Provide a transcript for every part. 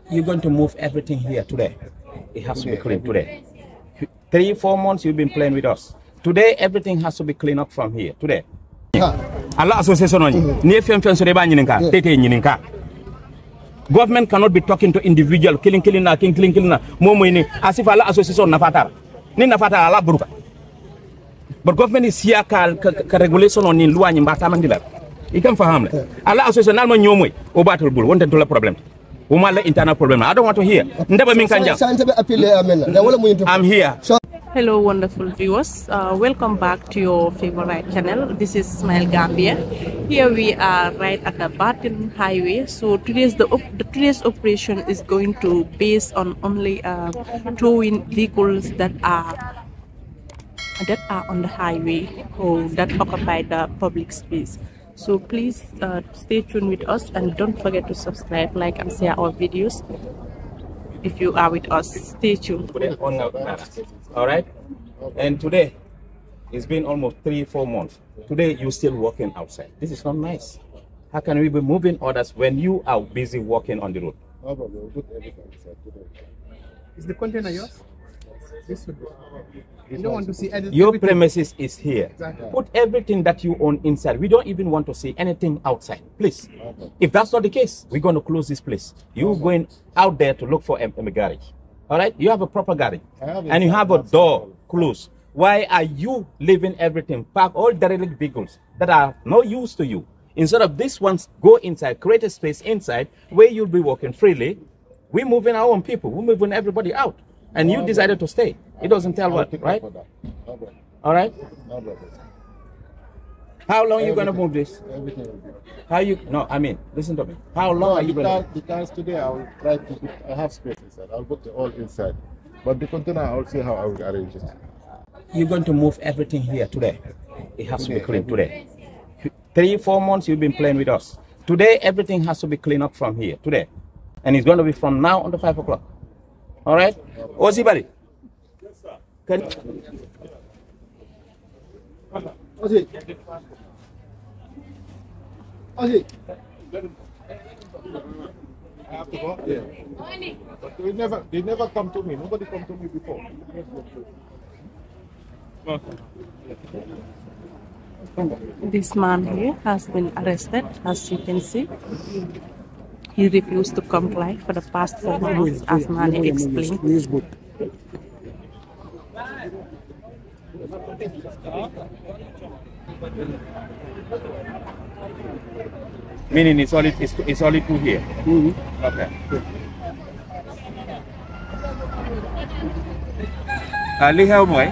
You're going to move everything here today. It has to be clean today. 3-4 months you've been playing with us. Today everything has to be cleaned up from here today. Allah association government cannot be talking to individual killing as if Allah association nafatara. Ni nafatara Allah buruka. But government is here ka regulation on in loi nyimba tamandila. Ikam faham le. Allah association nalma nyomoy o batul bul wonten to la problem. Umala internal problem. I don't want to hear. Ndaba min kanja. I'm here. Hello wonderful viewers, welcome back to your favorite channel. This is Smile Gambia. Here we are right at the Barton Highway. So today's operation is going to base on only towing vehicles that are on the highway or that occupy the public space. So please stay tuned with us and don't forget to subscribe, like and share our videos. If you are with us, stay tuned. All right, and today it's been almost 3-4 months. Today you're still working outside. This is not nice. How can we be moving orders when you are busy working on the road? Is the container yours? This would be. You don't want to see your premises is here. Exactly. Put everything that you own inside. We don't even want to see anything outside, please. If that's not the case, we're going to close this place. You're going out there to look for a garage. All right, you have a proper garage and you have a door closed. Why are you leaving everything, park all derelict vehicles that are no use to you? Instead of these ones, go inside, create a space inside where you'll be walking freely. We're moving our own people, we're moving everybody out, and you decided to stay. It doesn't tell what, right? All right. How long are you going to move this? Everything will be. How you? No, I mean, listen to me. How long are you going to? Because today I will try to put, I have space inside. I'll put it all inside. But the container, I'll see how I will arrange it. You're going to move everything here today. It has to be clean today. 3-4 months you've been playing with us. Today everything has to be cleaned up from here today, and it's going to be from now until 5 o'clock. All right? Ozzy buddy. Yes, sir. Can Ozzy. Ozzy. I have to go. Yeah. But they never come to me. Nobody come to me before. This man here has been arrested, as you can see. He refused to comply for the past 4 months, as Manneh explained. Meaning it's only two here. Okay. Li xew mooy.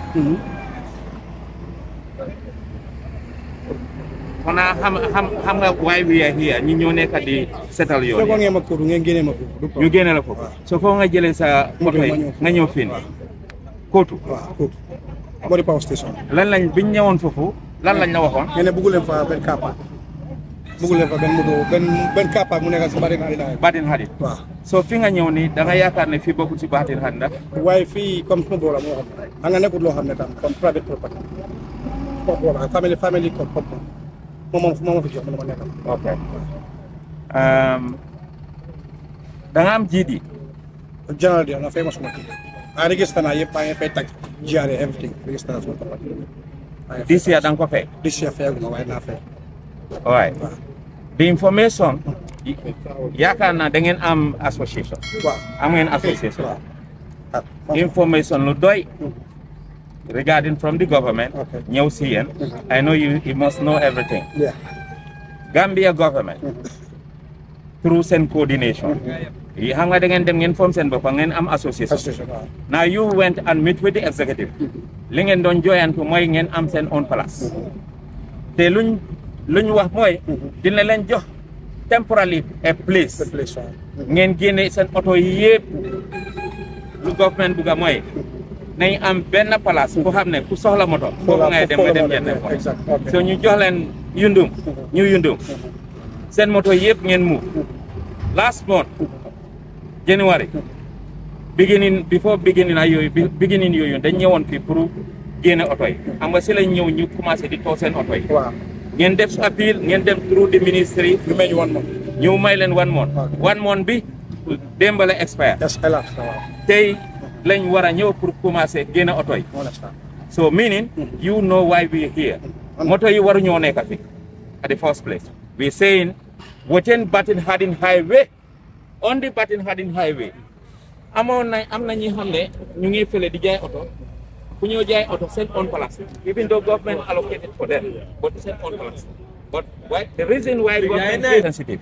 Xanaa xam nga why we are here ñu ñoo nekk di setal yoon. Soo ko ngeen ma ko ngeen génne ma ko. Ñu génne la ko. So foo nga jëlee sa moto nga ñëw fii kootu. Waaw kootu. Body power station. Lan lañ biñ ñëwoon foofu lan lañ la waxoon. Ngeen ne bëggu leen fa benn kappa. Bëggu leen fa benn moto benn kappa mu nekk si Badin Hadid. Waaw. So fi nga ñëw ni da nga yaakaar ne fii bokkul ci Badin Hadid ndax. waaye fii comme suma boola moo xam ne nga nekkul loo xam ne tam comme private property. Suma boola family comme moom fi jox ma nekkal. Ok. Da nga am jiidi. General dia na fay ma suma kii. I register na yëpp maa ngi fay tag GRA everything register na suma property. This year da nga ko fay. This year fayaguma waaye naa fay. All right. The information yaakaar naa da ngeen am association. Waaw. Am ngeen association. Information lu doy regarding from the government. Okay. ñëw si yéen. I know you must know everything. Yeah. Gambia government through seen coordination. yi xam nga da ngeen dem ngeen form seen bopp ngeen am association. Now you went and meet with the executive. li ngeen doon jooyantu mooy ngeen am seen own place. te luñ wax mooy dina leen jox temporarily a place. ngeen génne seen oto yi yëpp lu government bugga mooy nañ am benn place boo xam ne ku soxla moto foofu ngay dem nga dem jënd ko. so ñu jox leen yundum seen moto yëpp ngeen mu last month January before beginning yooyu dañ ñëwoon fii pour génne oto yi xam nga si lañ ñëw ñu commencé di too seen oto yi. ngeen def appeal ngeen dem through the ministry. ñu may ñu 1 month. ñu may leen 1 month. 1 month bi démb la expire. Yes, elapsed now. Tey lañ war a ñëw pour commencer génn oto yi. Understand. So meaning, you know why we're here. Moto yi waru ñoo nekk fi at the first place. We're saying, within Batin Harding Highway, on the Batin Harding Highway, am na ñi xam ne ñu ngi fële di jaay oto. Fu ñoo jaay oto seen own place, even though government allocated for them, but seen own place. But the reason why government is sensitive,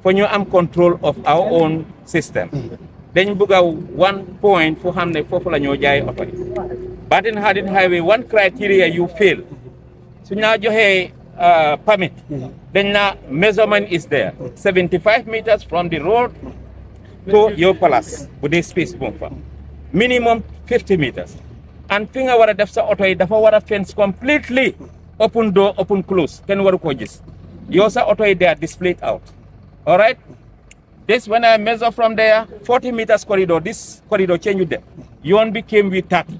for you am control of our own system. Then you go 1 point for how many people are jaay oto. But in Harding Highway, one criteria you fail. So now you have permit. Then now measurement is there, 75 meters from the road to your palace with this space bumper. Minimum 50 meters. And thing I want to def sa auto yi dafa wara fence completely, open door, open close. Ken waru ko gis. Yo sa auto yi they are displayed out. All right. This when I measure from there, 40 meters corridor. This corridor change with them. Yon became with 30.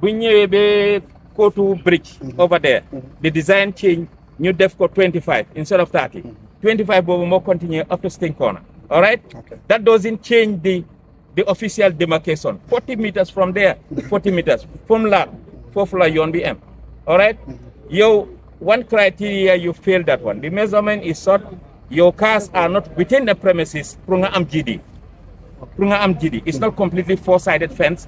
When you go to bridge over there, the design change. New def ko 25 instead of 30. 25 will more continue up to Sting Corner. All right. Okay. That doesn't change the official demarcation. 40 meters from there, 40 meters from lot, 4 floor yon BM. All right. Your one criteria you fail that one. The measurement is short. Your cars are not within the premises. Prunga am GD. Prunga am GD. It's not completely four-sided fence.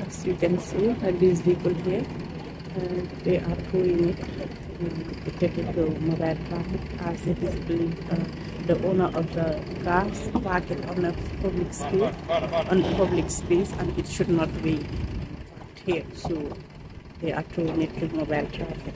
As you can see, this vehicle here, they are towing it to take it to mobile traffic, as it is believed the owner of the cars park it on a public space, and it should not be parked here. So they are towing it to mobile traffic.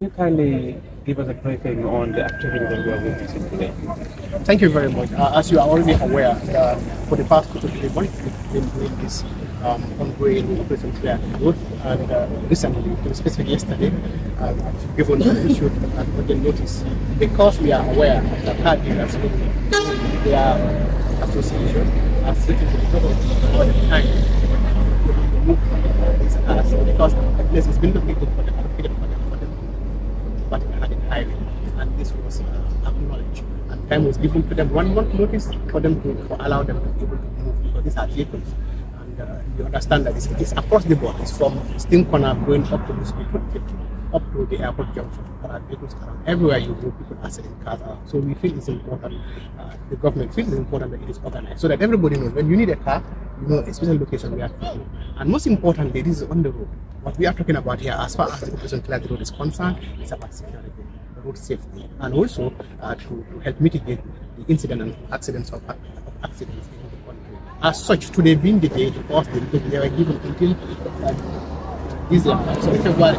Can you kindly give us a briefing on the activity that we are witnessing today? Thank you very much. As you are already aware, for the past 2 to 3 months, we've been doing this ongoing operation clear road, and recently, specifically yesterday, I've given issued the notice because we are aware that car dealers, their association, are sitting to the government all the time to move these cars because the place has been located for them, allocated for them, but we had it highway, and this was acknowledged. And time was given to them 1 month notice for them to allow them to be able to move because these are vehicles. And you understand that it's across the board. It's from Steam Corner going up to the up to the airport junction. There are vehicles around everywhere you go, people are selling cars around. So we feel it's important, the government feels it's important that it is organized so that everybody knows when you need a car, you know a special location we have to go. And most importantly, this is on the road. What we are talking about here, as far as the operation clear the road is concerned, is about security, road safety, and also to help mitigate the incident and accidents of accidents in the country. As such, today being the day, the first day, because they were given until December, so February,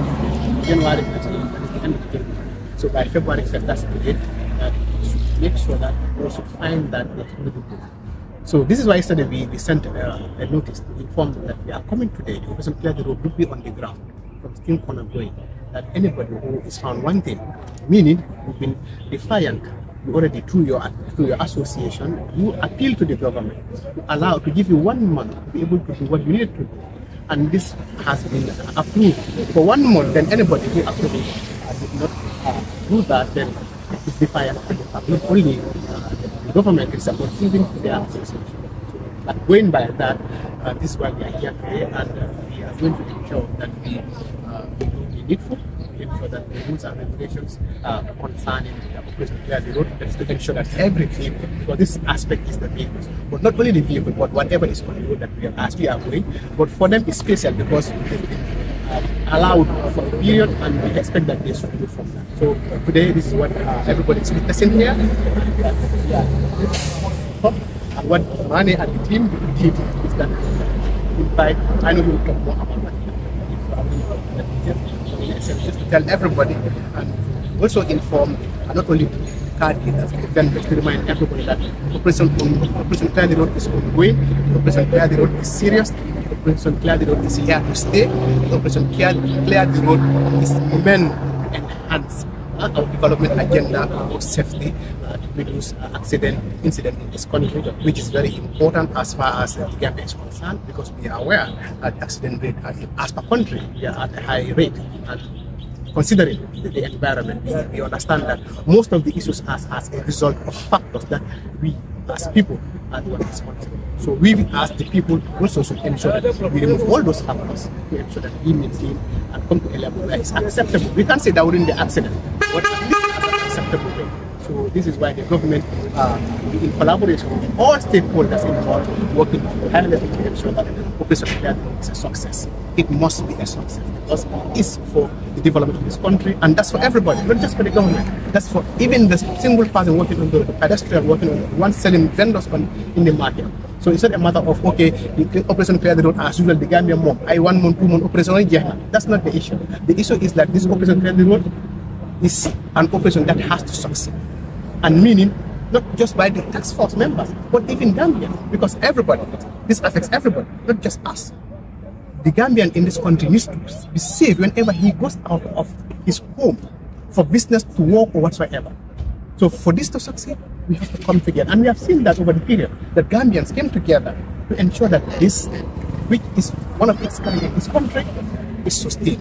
January, that is the end of January. So by February 1st, that's the date, to make sure that we should find that it's going to be good. So this is why yesterday we sent a notice to inform them that we are coming today. The operation clear the road will be on the ground from Steam Corner going. That anybody who is found wanting, meaning who've been defiant you already through your association, you appeal to the government to give you 1 month to be able to do what you need to do. And this has been approved for 1 month. Then anybody who actually did not do that, then it's defiant to the fact. Not only the government is supporting even their association. But going by that, this is why we are here today, and we are going to ensure that we do the needful, ensure that the rules and regulations concerning the operation clear the road, that is to ensure that every vehicle, because this aspect is the vehicles, but not only the vehicle, but whatever is on the road that we are going, but for them it's special because they've been allowed for a period, and we expect that they should do from that. So today, this is what everybody is witnessing here. And what Manneh and the team did is that, in fact, I know you will talk more about that. Just to tell everybody and also inform not only card holders, then to remind everybody that Operation Clear the Road is ongoing, Operation Clear the Road is serious, Operation Clear the Road is here to stay, Operation Clear the Road is meant to enhance our development agenda for safety, to reduce incident in this country, which is very important as far as the Gambia is concerned, because we are aware that the accident rate as per country, we are at a high rate. And considering the environment, we understand that most of the issues are as a result of factors that we as people are the ones responsible. So we as the people also should ensure that we remove all those factors to ensure that we maintain and come to a level where it's acceptable. We can't say that during the accident, but at least at an acceptable way. So this is why the government, in collaboration with all stakeholders involved, working tirelessly to ensure that Operation Clear the Road is a success. It must be a success because it's for the development of this country, and that's for everybody, not just for the government. That's for even the single person working on the road, the pedestrian working on the road, one selling vendors in the market. So it's not a matter of, okay, the Operation Clear the Road as usual, the Gambia more, 1 month, 2 month, Operation That's not the issue. The issue is that this Operation Clear the Road is an operation that has to succeed. And meaning, not just by the task force members, but even Gambians, because everybody, this affects everybody, not just us. The Gambian in this country needs to be safe whenever he goes out of his home for business, to work, or whatsoever. So for this to succeed, we have to come together. And we have seen that over the period, that Gambians came together to ensure that this, which is one of its kind in this country, is sustained.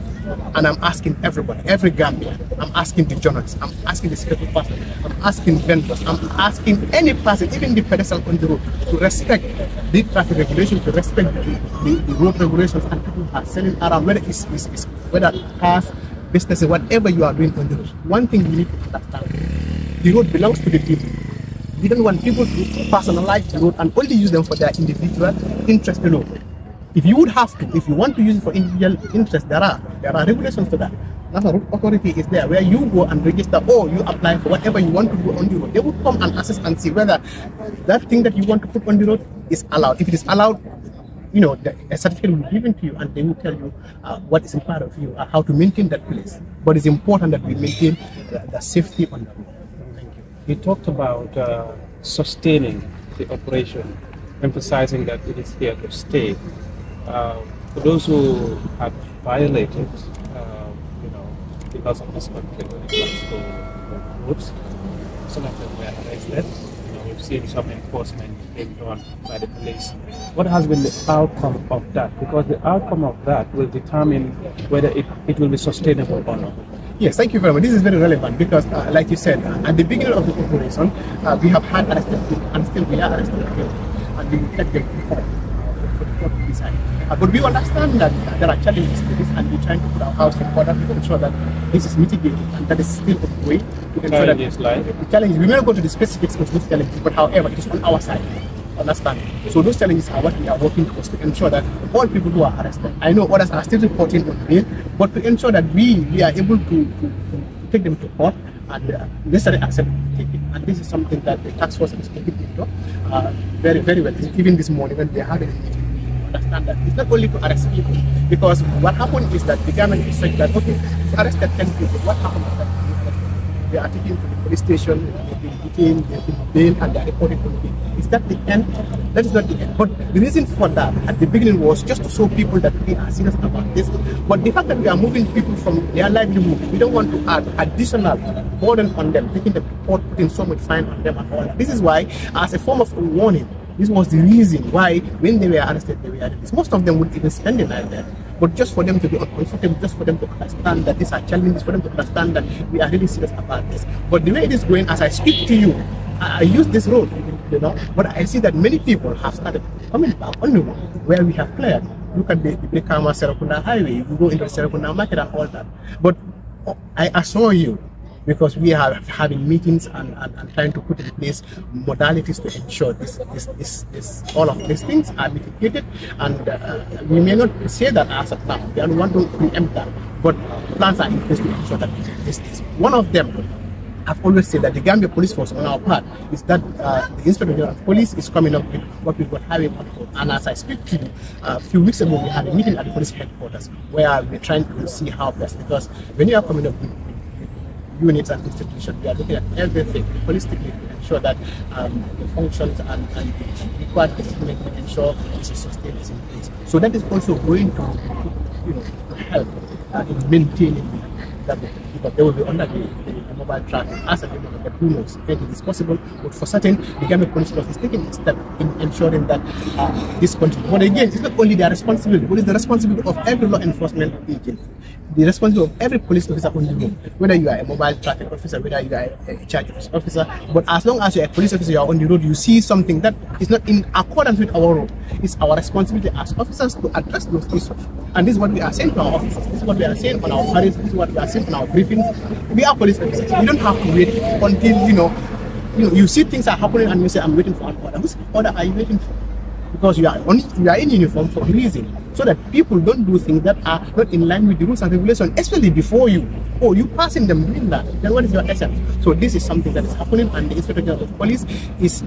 And I'm asking everybody, every Gambian, I'm asking the journalists, I'm asking the security person, I'm asking vendors, I'm asking any person, even the pedestrian on the road, to respect the traffic regulations, to respect the road regulations, and people are selling around, whether whether cars, businesses, whatever you are doing on the road. One thing we need to understand, the road belongs to the people. We don't want people to personalize the road and only use them for their individual interest alone. If you would have to, if you want to use it for individual interest, there are regulations to that. National authority is there where you go and register, or you apply for whatever you want to do on the road. They would come and assess and see whether that thing that you want to put on the road is allowed. If it is allowed, you know, a certificate will be given to you, and they will tell you what is required of you, how to maintain that place. But it's important that we maintain the safety on the road. Thank you. You talked about sustaining the operation, emphasizing that it is here to stay. For those who have violated, the laws of this country when it comes to roads, some of them were arrested. We've seen some enforcement being done by the police. What has been the outcome of that? Because the outcome of that will determine whether it will be sustainable or not. Yes, thank you very much. This is very relevant because, like you said, at the beginning of the operation, we have had arrested people, and still we are arrested people, and we will take them to court for the court to decide. But we understand that there are challenges to this, and we're trying to put our house in order to ensure that this is mitigated and that is still a way to ensure that the challenges. We may not go to the specifics of those challenges, but however, it is on our side. Understand? So those challenges are what we are working towards to ensure that all people who are arrested, I know others are still reporting on bail, but to ensure that we are able to take them to court and necessary action to take it. And this is something that the task force is taking into very, very well. Even this morning when they had a meeting, understand that it's not only to arrest people, because what happened is that the government is saying that, okay, if you arrested 10 people, what happened after that? they are taken to the police station, they've been detained, they've been bailed, and they are reported on bail. Is that the end? That is not the end. But the reason for that at the beginning was just to show people that we are serious about this. But the fact that we are moving people from their livelihood, we don't want to add additional burden on them, taking the court, putting so much fine on them and all that. This is why, as a form of warning, this was the reason why when they were arrested, they were released. Most of them would even spend the night there. But just for them to be uncomfortable, just for them to understand that these are challenges, for them to understand that we are really serious about this. But the way it is going, as I speak to you, I use this road, you know, but I see that many people have started coming back on the road where we have cleared. Look at the Brikama Serakunda highway, you go into the Serakunda market and all that. But I assure you, because we are having meetings and trying to put in place modalities to ensure all of these things are mitigated, and we may not say that as of now, we don't want to preempt that, but plans are in place to ensure that this is one of them. I've always said that the Gambia Police Force on our part is that the Inspector General of Police is coming up with what we got having on hold. And as I speak to you, a few weeks ago we had a meeting at the police headquarters where we're trying to see how best, because when you are coming up with units and institutions, we are looking at everything holistically to ensure that the functions and the required equipment to ensure this is sustained in place. So that is also going to, help in maintaining that, because they will be under the mobile traffic as a moment, but who knows if it is possible. But for certain, the Gambia Police Force is taking a step in ensuring that this continues. But again, it's not only their responsibility, but it's the responsibility of every law enforcement agent, the responsibility of every police officer on the road, whether you are a mobile traffic officer, whether you are a charge officer. But as long as you are a police officer, you are on the road, you see something that is not in accordance with our role, it's our responsibility as officers to address those issues. And this is what we are saying to our officers, this is what we are saying on our parades, this is what we are saying on our briefings. We are police officers. We don't have to wait until you see things are happening and you say, I'm waiting for an order. Whose order are you waiting for? Because you are in uniform for a reason, so that people don't do things that are not in line with the rules and regulations, especially before you. Oh, you passing them doing that, then what is your essence? So this is something that is happening, and the Inspector General of Police is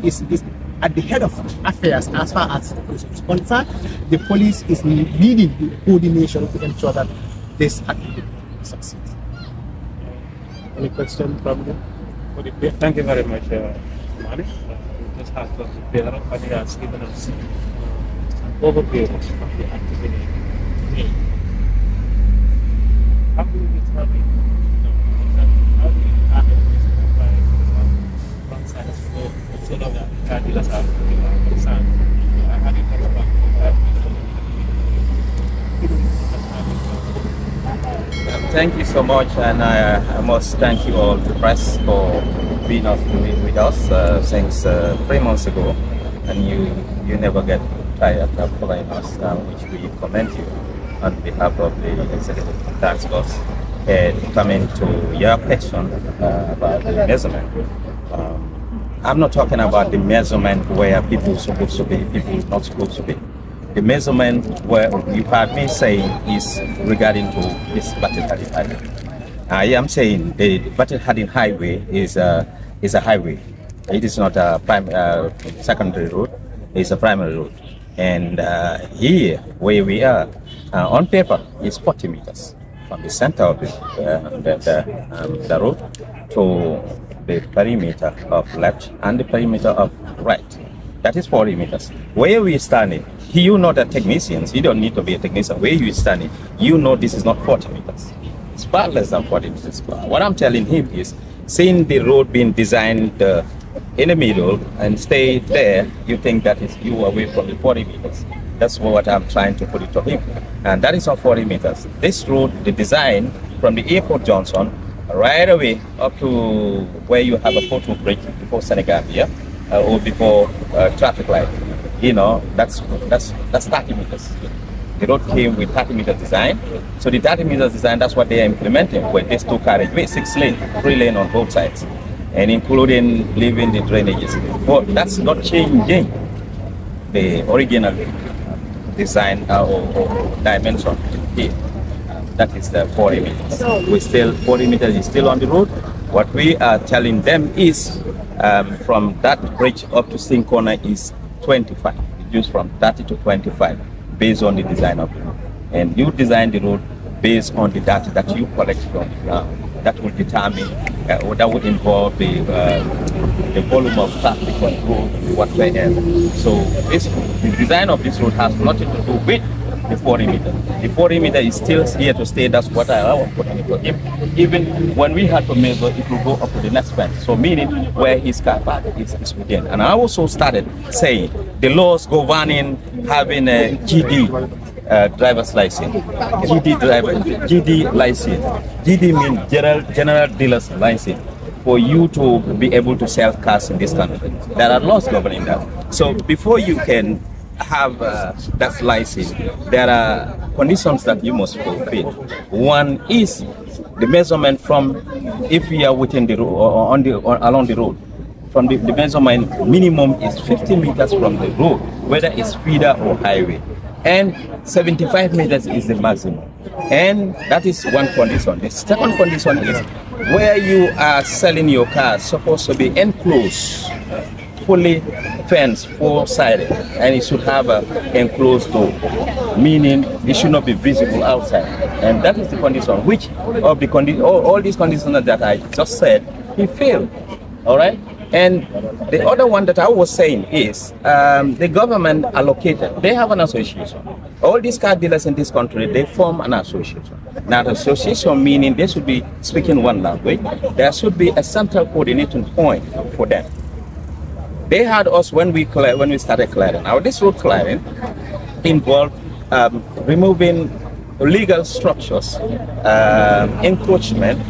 at the head of affairs as far as the police is concerned. The police is leading the coordination to ensure that this activity succeeds. Any question from you? Thank you very much, Manneh. We just have to prepare, but he has given us an overview of the activity today. How do you determine how do you tackle this from science to so long that dealers are concerned? How do you talk about Thank you so much, and I must thank you all, the press, for being with us since 3 months ago, and you never get tired of following us, which we commend you on behalf of the Executive Task Force. And coming to your question about the measurement, I'm not talking about the measurement where people are supposed to be, people are not supposed to be. The measurement where you heard me saying is regarding to this Battle Hadin Highway. I am saying the Battle Hadin Highway is a highway. It is not a secondary road, it's a primary road. And here, where we are, on paper, is 40 meters from the center of the road to the perimeter of left and the perimeter of right. That is 40 meters. Where we are standing, you know the technicians, you don't need to be a technician. Where you are standing, you know this is not 40 meters. It's far less than 40 meters. What I'm telling him is, seeing the road being designed in the middle and stay there, you think that is you away from the 40 meters. That's what I'm trying to put it to him. And that is not 40 meters. This road, the design from the airport junction right away up to where you have a photo bridge before Senegambia or before traffic light, that's 30 meters. The road came with 30 meter design. So the 30 meters design, that's what they are implementing with this 2 carriageway, 6 lane, 3 lane on both sides, and including leaving the drainages. But that's not changing the original design or dimension here. That is the 40 meters. 40 meters is still on the road. What we are telling them is from that bridge up to Sting Corner is 25, reduced from 30 to 25 based on the design of the road. And you design the road based on the data that you collect from the ground. that will determine, or that would involve the volume of traffic on road whatsoever. So the design of this road has nothing to do with the 40 meter. The 40 meter is still here to stay. That's what I was putting it. Even when we had to measure, it will go up to the next fence. So meaning where his car park is within. And I also started saying the laws governing having a GD driver's license. GD license. GD means general dealer's license. For you to be able to sell cars in this country, there are laws governing that. So before you can have that license, there are conditions that you must fulfill. One is the measurement from, if you are within the road or along the road, from the measurement minimum is 50 meters from the road, whether it's feeder or highway, and 75 meters is the maximum. And that is one condition. The second condition is where you are selling your car supposed to be enclosed, fully fenced, four-sided, and it should have an enclosed door, meaning it should not be visible outside. And that is the condition. Which of the all these conditions that I just said, he failed. All right. And the other one that I was saying is the government allocated. They have an association. All these car dealers in this country, they form an association. Now, the association meaning they should be speaking one language. There should be a central coordinating point for them. They had us when we started clearing. Now, this road clearing involved removing legal structures, encroachment,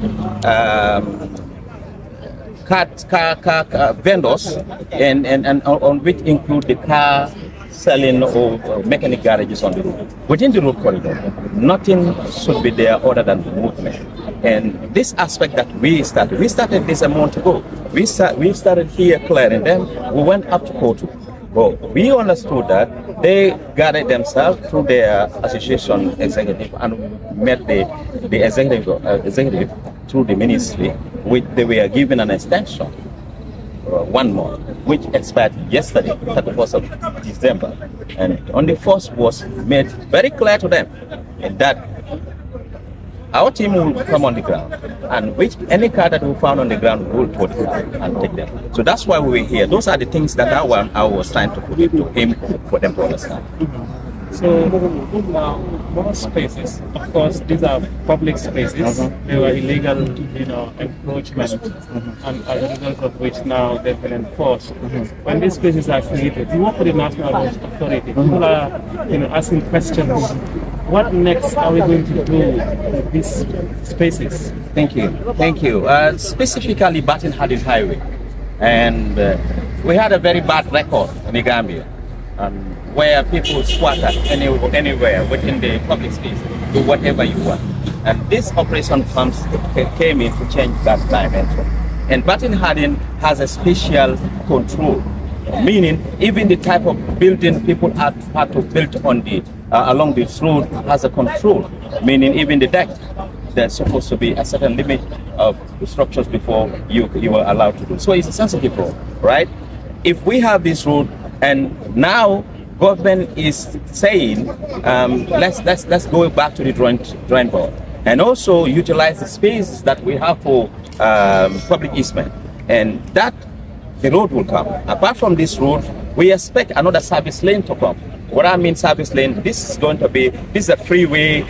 car vendors, and on which include the car selling or mechanic garages on the road. Within the road corridor, nothing should be there other than movement. And this aspect that we started this a month ago. We started here clearing them. We went up to Kotu. But we understood that they gathered themselves through their association executive and met the executive through the ministry, which they were given an extension, 1 month, which expired yesterday, 31st of December. And on the 1st was made very clear to them that our team will come on the ground, and any car that we found on the ground will put it and take them. So that's why we were here. Those are the things that I was trying to put to him for them to understand. So more spaces. Of course, these are public spaces. They were illegal, encroachment, and as a result of which now they've been enforced. When these spaces are created, you work with the National Roads Authority. People are, asking questions. What next are we going to do with these spaces? Thank you. Specifically, Batin Hadid Highway, and we had a very bad record in the Gambia. Where people squatter anywhere within the public space, do whatever you want. And this operation came in to change that dimension. And Batin Hadin has a special control, meaning even the type of building people had to build on along this road has a control, meaning even the deck, there's supposed to be a certain limit of structures before you are allowed to do. So it's a sensitive road, right? If we have this road, and now government is saying let's go back to the drawing board and also utilize the spaces that we have for public easement, and that the road will come. Apart from this road, we expect another service lane to come. What I mean service lane, this is a freeway.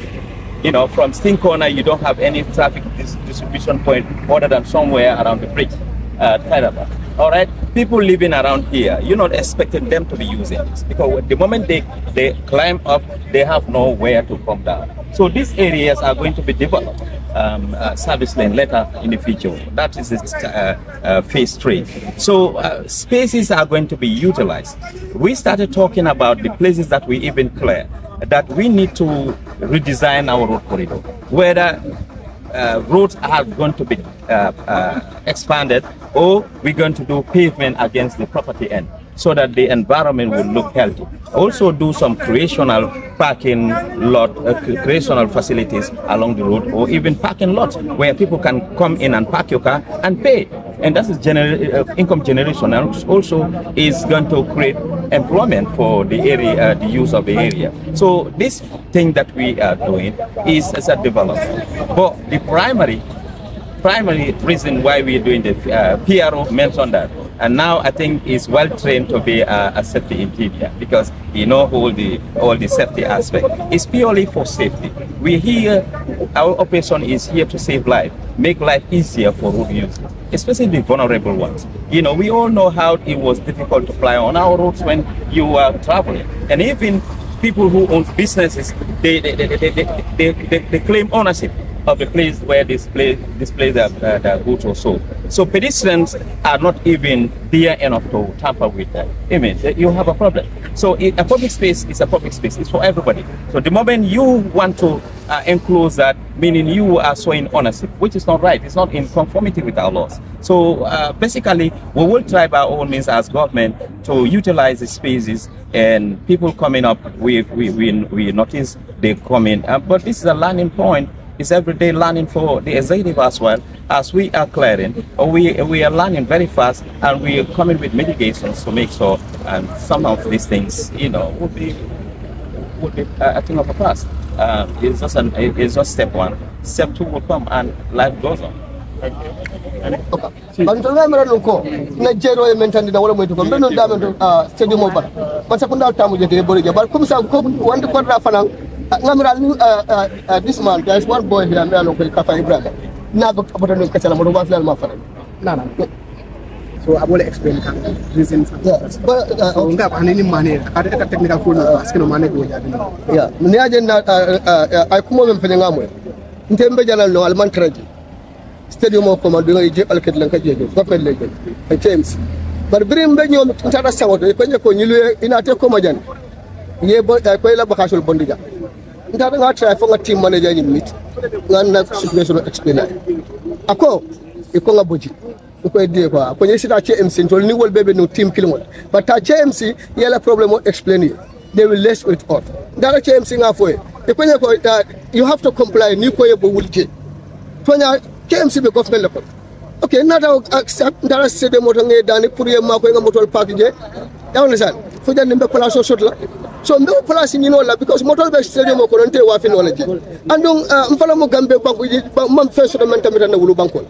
From Sting Corner, you don't have any traffic distribution point other than somewhere around the bridge, Kairaba. All right, people living around here, you're not expecting them to be using this, because the moment they climb up, they have nowhere to come down. So these areas are going to be developed, service lane later in the future. That is phase 3. So spaces are going to be utilized. We started talking about the places that we even clear, that we need to redesign our road corridor, whether roads are going to be expanded, or we're going to do pavement against the property end, so that the environment will look healthy. Also do some creational parking lot, creational facilities along the road, or even parking lots where people can come in and park your car and pay. And that is income generation, and also is going to create employment for the area, the use of the area. So this thing that we are doing is a development. But the primary primary reason why we're doing the PRO mentioned that. And now I think he's well trained to be a safety engineer because he knows all the safety aspect. It's purely for safety. We're here, our operation is here to save life, make life easier for road users, especially the vulnerable ones. You know, we all know how it was difficult to fly on our roads when you were traveling. And even people who own businesses, they claim ownership of the place where this place their goods or so. So pedestrians are not even there enough to tamper with that. I mean, you have a problem. So a public space is a public space. It's for everybody. So the moment you want to enclose that, meaning you are showing ownership, which is not right. It's not in conformity with our laws. So basically, we will try by all means as government to utilize the spaces, and people coming up, we notice they come in. But this is a learning point. It's everyday learning for the executive as well. As we are clearing, we are learning very fast, and we are coming with mitigations to make sure some of these things, you know, would be a thing of the past. It's just step one. Step two will come, and life goes on. Bantola mera ko na jero e mentandi da wala moytu ko beno damento stadium mo bar parce que ndal tamu jete bori bar comme ça ko wonde ko da fanan ngamral this man there's one boy here me alon ko Kafa Ibrahim na ba aboto no kacala mo do wa final ma fara nana so abole explain kan reasons but nga ko hanini Manneh ada technical ko parce que no Manneh ko ya ni agenda ay kuma men fene ngamwe ntembe jalal no alman traji stadium of command nga je alket lan ka jeje gofel legen ay teams bar birim be ñom tara sawoto ko ñako ñilu ina te ko majan ye bo ko la bakasul bondija ndata nga try fo nga team manager ñi mit nga na situation explain ako iko nga boji ko de quoi ko ñi sita CMC tol ni wol bebe no team kilmol but ta CMC yela problem explain they will less with all ndata CMC nga foye ko ñako you have to comply ni ko yebo wulje tonya KMC be government level. Okay, nada accept ndara sede moto nge dani pour yema ko nga motol park je. You understand? Fo jande be place shot la. So mbe place ni no la because motol be stadium ko non te wa fi no la je. Andong mfala mo gambe banko mam feso do mentamita na wulu banko.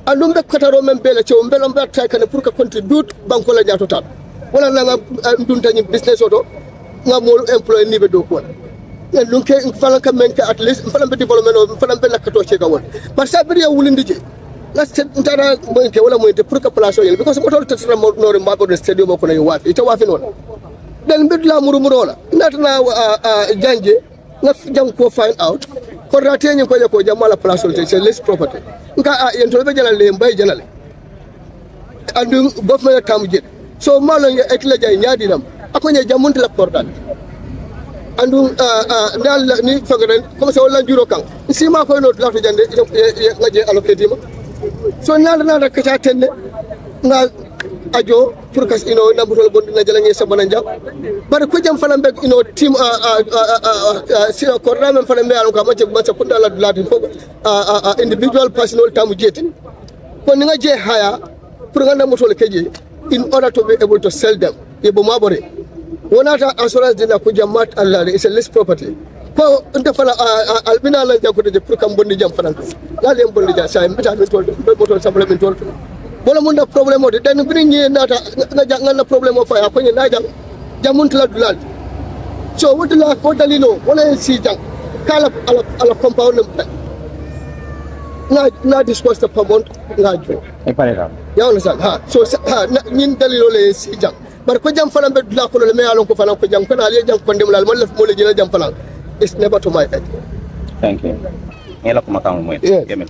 Andong be kataro men bele che mbelo mbe try kan pour que contribute banko la ja total. Wala nga ndunta ni business oto nga mo employee ni be do ko. Donc fala ka men ka at least fala be development fala be lakato che ka won parce que bari wulindi je la ndara mo ke wala mo te pour que place yel because mo tol tatra mo no ma ko stadium ko na wafi ita wafi non den bid la muru la natna janje na jang ko find out ko rate ni ko jamala place c'est less property nka yen to be jalal le mbay jalal andu government tam je so malo et la jay nyaadi dam ako nya jamunti la portal andu dal ni fagaren comme ça wala juro kan si ma ko no lafto jande ngaje allocate ma so nada ka ta tenne nga ajo pour que ino na butol bondi na jala ngi sabana njab bar ko jam fana be ino team si ko ramen fana be alon ka ma ca kunda la latin fo individual personal tamu jetin ko ni nga je haya pour nga na mutol keje in order to be able to sell them e bo mabore wonata assurance dina ko jammat Allah is a list property ko nda fala albina la jakude je pour kam bondi jam fanal dal em bondi jam say mbita min tol be botol sabla min tol wala mun da problème o de den bringi nata nga na problème o fa ko ni na jam jamunt la dulal so wudula ko dalino wala si jang kala ala compound na discuss the pamont na jo e pare da ya on ha so ha nin dalilo le si jang bar ko jam fana be dula ko le me alon ko fana ko jam kana le jam ko ndemlal man la mo le jina jam fana it's never to my head. Thank you. Ngela ko makam mo yemen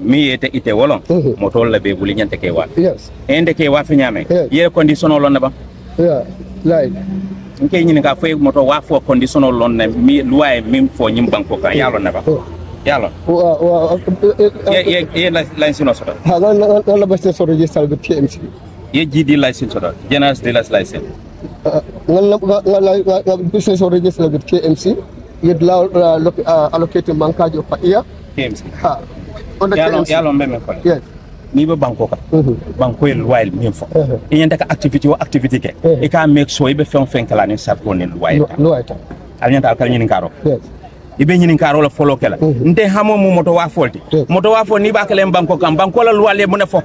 mi ite wolon motol la be buli nyante ke wa Yes. ende ke wa fi nyame ye condition lon ba Yeah, right. nke nyini ka fay moto wa fo condition lon ne mi loi mi fo nyim banko kan yalo na ba yalo ye license so Ha la basta so register be TMC. ye GD license so general dealer's license Ngala business or register with KMC, you'd allocate mankajo per year. KMC Ha. On the KMC. Yalo meme fa Yes. ni be banko ka banko el wild mi fo e yenda ka activity ke e ka make sure e be fen kala ni sa ko ni wild No item. alnyanta kala ni ngaro Yes. ibe ñinin karo la folo kala nte hamo mu moto wa folti moto wa fo ni ba kala banko kam banko la luwale mu ne fo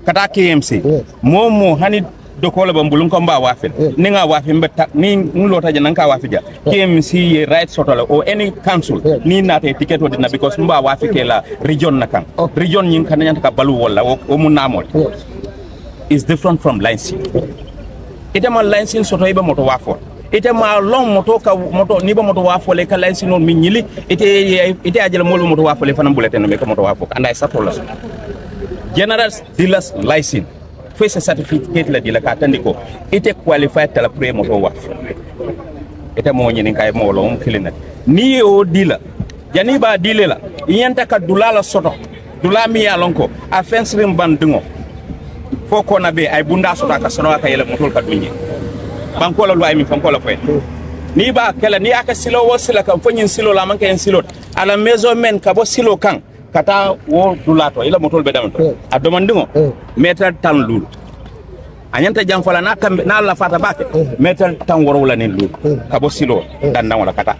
kata KMC momo hani do ko la bambulun ko mba wafel ni nga wafi mbetta ni ngulota je nan ka wafi ja KMC ye right soto la or any council ni nate ticket o dina because mba wafi ke la region na kan region nyin kan nyanta ka balu wala o mu namol is different from licensing ite ma licensing soto ibe moto wafo ite ma long moto ka moto ni ba moto wafo le ka licensing non min nyili ite ajela molu moto wafo le fanam bulete no me ka moto wafo anda sato la general dealers license face certificate la dila ka tandiko ite qualified tala pre moto wafo ite mo nyini kay mo lo kilina ni o dila jani ba dile la yenta ka dulala soto dulami ya lonko a fence rim bandingo foko na be ay bunda sota ka sono ka yele motol ka dunye banko la luay mi fanko la fay ni ba kala ni aka silo wo sila kan fonyin silo la man kan silo ala maison men ka bo silo kan kata wo dulato ila motol be damanto a domandingo metal tan lulu anyanta jam fala na kam na la fata bake metal tan woro wala nin lulu ka bo silo dan na wala kata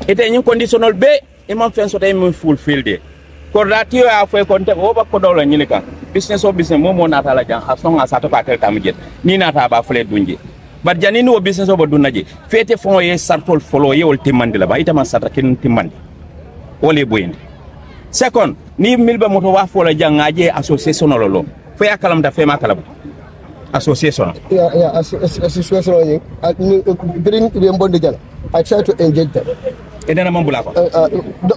ite nyin conditionnel be e man fen so tay mun fulfill de ko ratio a fay ko te o ba ko dawla nyini kan business o business mo nata la jan ason asata ko atel tam jet ni nata ba fle dunje bar janini o business o ba dunnaje fete fon ye sartol folo ye wol timandi la ba itama sata kin timandi wole boyinde second ni milba moto wa fo la jangaje association lolo fo ya kalam da fe ma kalam association association ni bring the mbonde jala I try to engage them edena mambula ko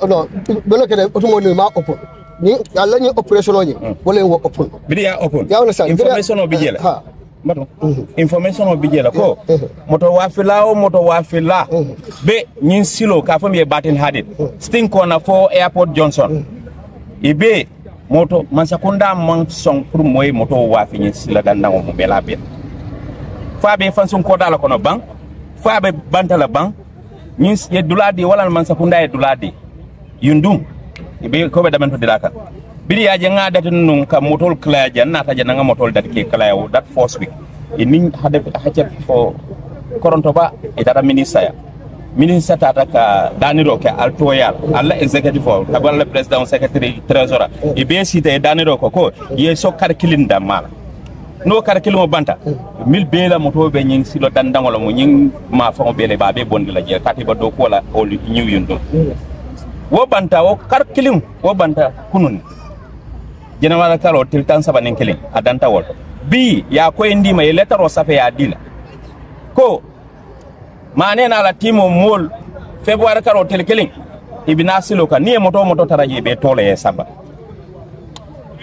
no belo kede otumo ni ma open ni alla ni operation ni wala wo open bidia open ya wala information o bijela ha mato information o bijela ko moto wa fila be nyin silo ka fam ye batin hadit sting corner for airport Johnson ibe moto man sakunda man song pour moy moto wa fi nyin sila dan nango mo bela be fa be fan sun ko dala kono bang fa be bantala bang nyin ye duladi wala man sakunda ye duladi yundum ibe ko be damanto dilaka bidi ya je ngada tunun ka motol klaja na ta jana motol dat ke klayo that force week ini hade hace fo koronto ba itara minister tata ka daniro ke altoyal alla executive ka wala president secretary treasurer ibe site daniro ko ye so karkilin da mala no karkilin banta mil bela moto be nyin silo dandangolo mo nyin ma fa bele ba be bondi la je kati ba do ko la o new yundum wo banta wo karkilin wo banta kunun general kalo tiltan sabanen kilin adanta wol bi ya ko indi ma letter o safe ya dila ko mane na la timo mol february kalo tilkilin ibina silo ka ni moto taraje be tole e saba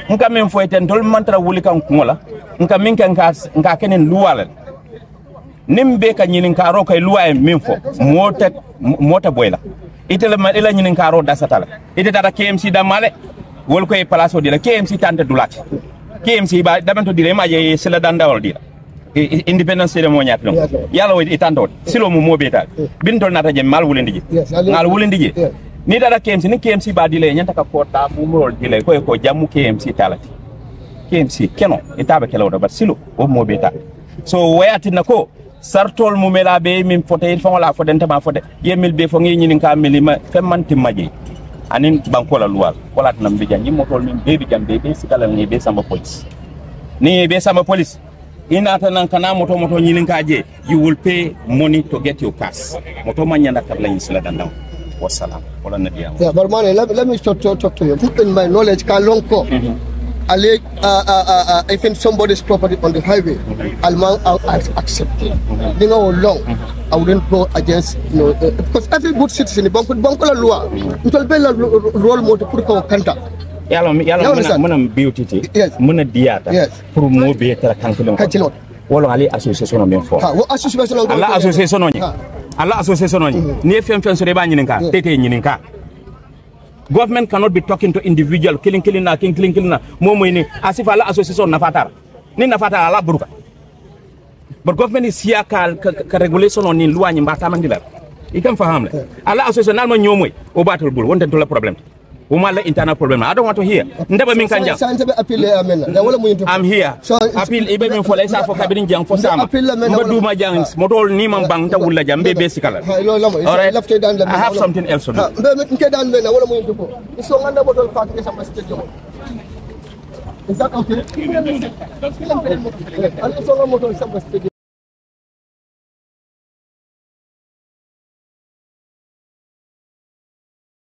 nka men fo eten tol mantra wuli kan ngola nka min kan nka kenen luwala nimbe ka nyinin karo kay luwa min fo mota boyla itele ma ila nyinin karo dasatala ite tata KMC da male wol koy place o dila KMC tante dulati KMC ba dabanto dire ma je sila dandawol dila independence de mo nyat non yalla woy itando silo mo mobeta bintol nata je mal wulindi ngal wulindi ni dara KMC ba dile nyanta ka porta mo mol dile koy ko jamu KMC talati KMC keno itabe kelo da silo o mobeta so wayatina ko sartol mu mela be min fote fa wala fodente ma fode yemil be fo ngi nyinin ka melima femmanti maji anin bankola luwal wala tan be jangi motol min bebi jambe be sikala ni be samba police inata nan kana moto nyinin ka je you will pay money to get your cash moto manyanda kabla yisla dandam wassalam wala nabiya yeah but man let me talk to you in my knowledge ka lonko if somebody's property on the highway, I'll accept it. You know, long, I wouldn't go against, because every good citizen, Bankola law, it will be a role model to put on contact. Yalla beauty, yes, muna diata, yes, pour mo be tara kankilo. Wala ali association men fo. Allah association on. Ni fem so de ba nyininka, tete nyininka. Government cannot be talking to individual killing na momo ni asif ala association na fatara ni na fatara ala buruka but government is here ka regulation on ni loi ni mbata mandila ikam fahamle ala association na mo nyomoy o battle bul wonten to la problem Umala internal problem. I don't want to hear. Never mean kanjang. I'm here. Appeal ibe min fola isa for cabinet jang for sama. Maduma jangs modol ni man bang ta wulla jambe basically. All right. I have something else to do. Is that okay?